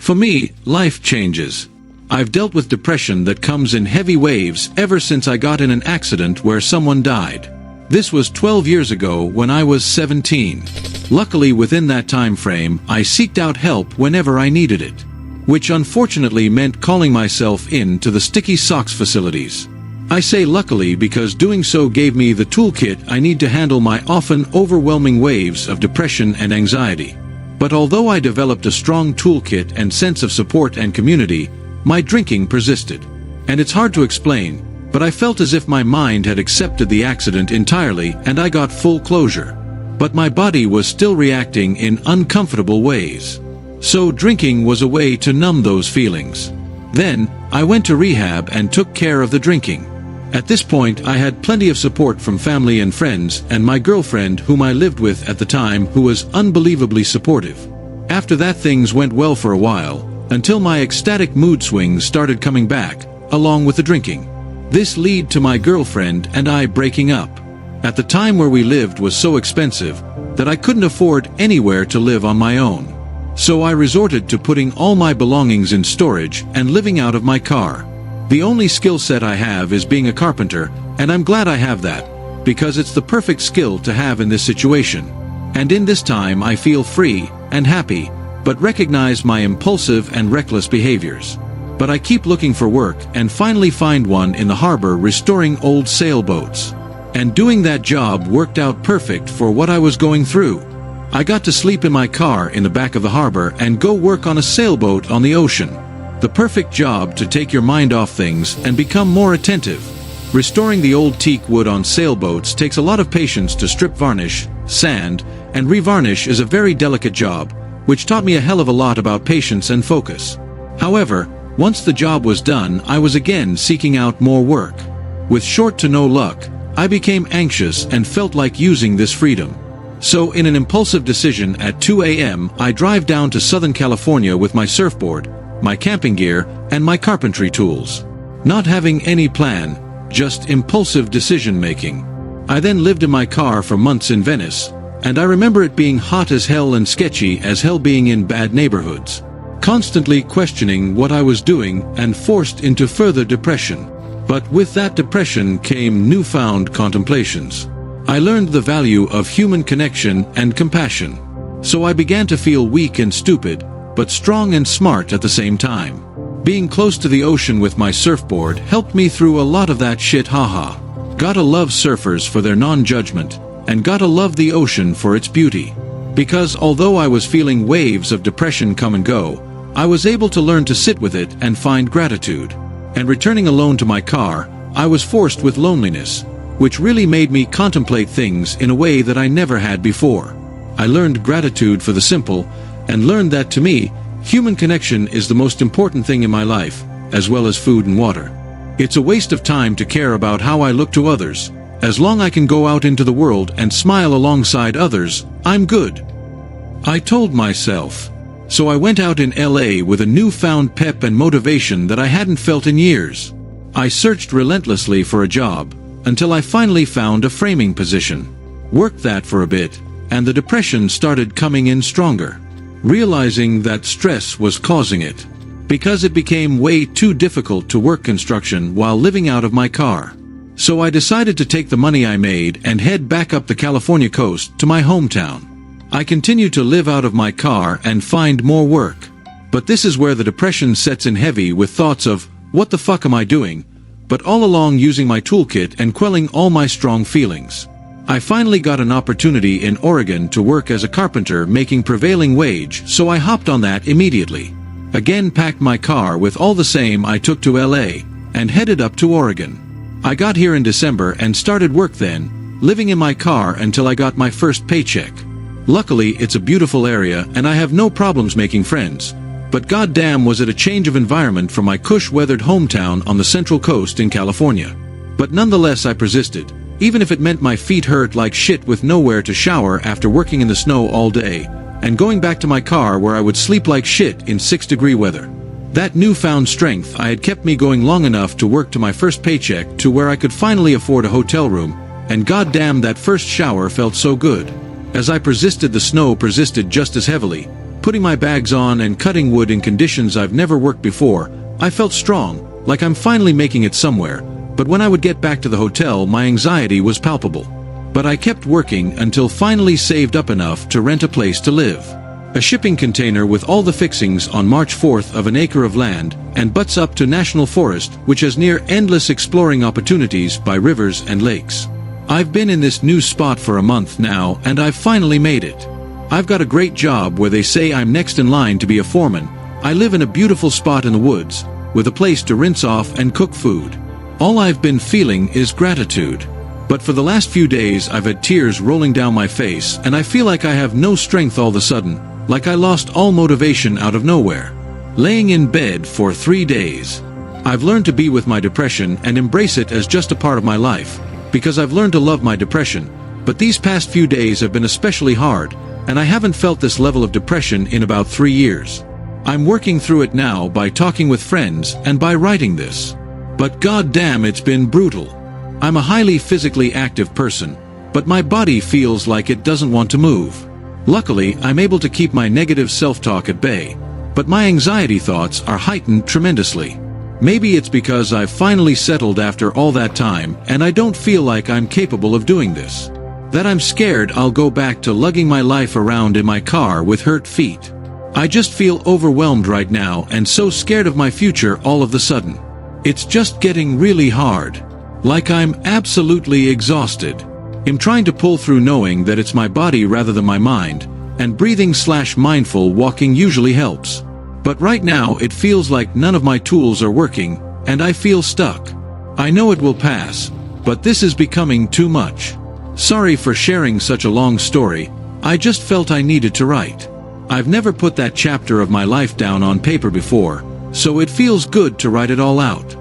For me, life changes. I've dealt with depression that comes in heavy waves ever since I got in an accident where someone died. This was 12 years ago when I was 17. Luckily within that time frame, I sought out help whenever I needed it. Which unfortunately meant calling myself in to the Sticky Socks facilities. I say luckily because doing so gave me the toolkit I need to handle my often overwhelming waves of depression and anxiety. But although I developed a strong toolkit and sense of support and community, my drinking persisted. And it's hard to explain, but I felt as if my mind had accepted the accident entirely and I got full closure. But my body was still reacting in uncomfortable ways. So drinking was a way to numb those feelings. Then, I went to rehab and took care of the drinking. At this point I had plenty of support from family and friends and my girlfriend whom I lived with at the time who was unbelievably supportive. After that things went well for a while, until my ecstatic mood swings started coming back, along with the drinking. This led to my girlfriend and I breaking up. At the time where we lived was so expensive that I couldn't afford anywhere to live on my own. So I resorted to putting all my belongings in storage and living out of my car. The only skill set I have is being a carpenter, and I'm glad I have that, because it's the perfect skill to have in this situation. And in this time I feel free and happy, but recognize my impulsive and reckless behaviors. But I keep looking for work and finally find one in the harbor restoring old sailboats. And doing that job worked out perfect for what I was going through. I got to sleep in my car in the back of the harbor and go work on a sailboat on the ocean. The perfect job to take your mind off things and become more attentive. Restoring the old teak wood on sailboats takes a lot of patience to strip varnish, sand, and revarnish is a very delicate job, which taught me a hell of a lot about patience and focus. However, once the job was done, I was again seeking out more work. With short to no luck, I became anxious and felt like using this freedom. So in an impulsive decision at 2 a.m., I drive down to Southern California with my surfboard, my camping gear, and my carpentry tools. Not having any plan, just impulsive decision-making. I then lived in my car for months in Venice, and I remember it being hot as hell and sketchy as hell being in bad neighborhoods. Constantly questioning what I was doing and forced into further depression. But with that depression came newfound contemplations. I learned the value of human connection and compassion. So I began to feel weak and stupid, but strong and smart at the same time. Being close to the ocean with my surfboard helped me through a lot of that shit, haha. Gotta love surfers for their non-judgment, and gotta love the ocean for its beauty. Because although I was feeling waves of depression come and go, I was able to learn to sit with it and find gratitude. And returning alone to my car, I was forced with loneliness, which really made me contemplate things in a way that I never had before. I learned gratitude for the simple, and learned that to me, human connection is the most important thing in my life, as well as food and water. It's a waste of time to care about how I look to others. As long I can go out into the world and smile alongside others, I'm good. I told myself. So I went out in LA with a newfound pep and motivation that I hadn't felt in years. I searched relentlessly for a job, until I finally found a framing position. Worked that for a bit, and the depression started coming in stronger. Realizing that stress was causing it. Because it became way too difficult to work construction while living out of my car. So I decided to take the money I made and head back up the California coast to my hometown. I continued to live out of my car and find more work. But this is where the depression sets in heavy with thoughts of, what the fuck am I doing? But all along using my toolkit and quelling all my strong feelings. I finally got an opportunity in Oregon to work as a carpenter making prevailing wage, so I hopped on that immediately. Again packed my car with all the same I took to LA, and headed up to Oregon. I got here in December and started work then, living in my car until I got my first paycheck. Luckily it's a beautiful area and I have no problems making friends. But goddamn was it a change of environment from my cush-weathered hometown on the Central Coast in California. But nonetheless I persisted. Even if it meant my feet hurt like shit with nowhere to shower after working in the snow all day, and going back to my car where I would sleep like shit in 6-degree weather. That newfound strength I had kept me going long enough to work to my first paycheck to where I could finally afford a hotel room, and goddamn that first shower felt so good. As I persisted the snow persisted just as heavily, Putting my bags on and cutting wood in conditions I've never worked before, I felt strong, like I'm finally making it somewhere, but when I would get back to the hotel, my anxiety was palpable. But I kept working until finally saved up enough to rent a place to live. A shipping container with all the fixings on March 4th of an acre of land, and butts up to National Forest, which has near endless exploring opportunities by rivers and lakes. I've been in this new spot for a month now, and I've finally made it. I've got a great job where they say I'm next in line to be a foreman. I live in a beautiful spot in the woods, with a place to rinse off and cook food. All I've been feeling is gratitude. But for the last few days I've had tears rolling down my face, and I feel like I have no strength all of a sudden, like I lost all motivation out of nowhere. Laying in bed for 3 days. I've learned to be with my depression and embrace it as just a part of my life, because I've learned to love my depression, but these past few days have been especially hard, and I haven't felt this level of depression in about 3 years. I'm working through it now by talking with friends and by writing this. But goddamn, it's been brutal. I'm a highly physically active person, but my body feels like it doesn't want to move. Luckily, I'm able to keep my negative self-talk at bay, but my anxiety thoughts are heightened tremendously. Maybe it's because I've finally settled after all that time, and I don't feel like I'm capable of doing this. That I'm scared I'll go back to lugging my life around in my car with hurt feet. I just feel overwhelmed right now and so scared of my future all of a sudden. It's just getting really hard. Like I'm absolutely exhausted. I'm trying to pull through knowing that it's my body rather than my mind, and breathing/mindful walking usually helps. But right now it feels like none of my tools are working, and I feel stuck. I know it will pass, but this is becoming too much. Sorry for sharing such a long story, I just felt I needed to write. I've never put that chapter of my life down on paper before, so it feels good to write it all out.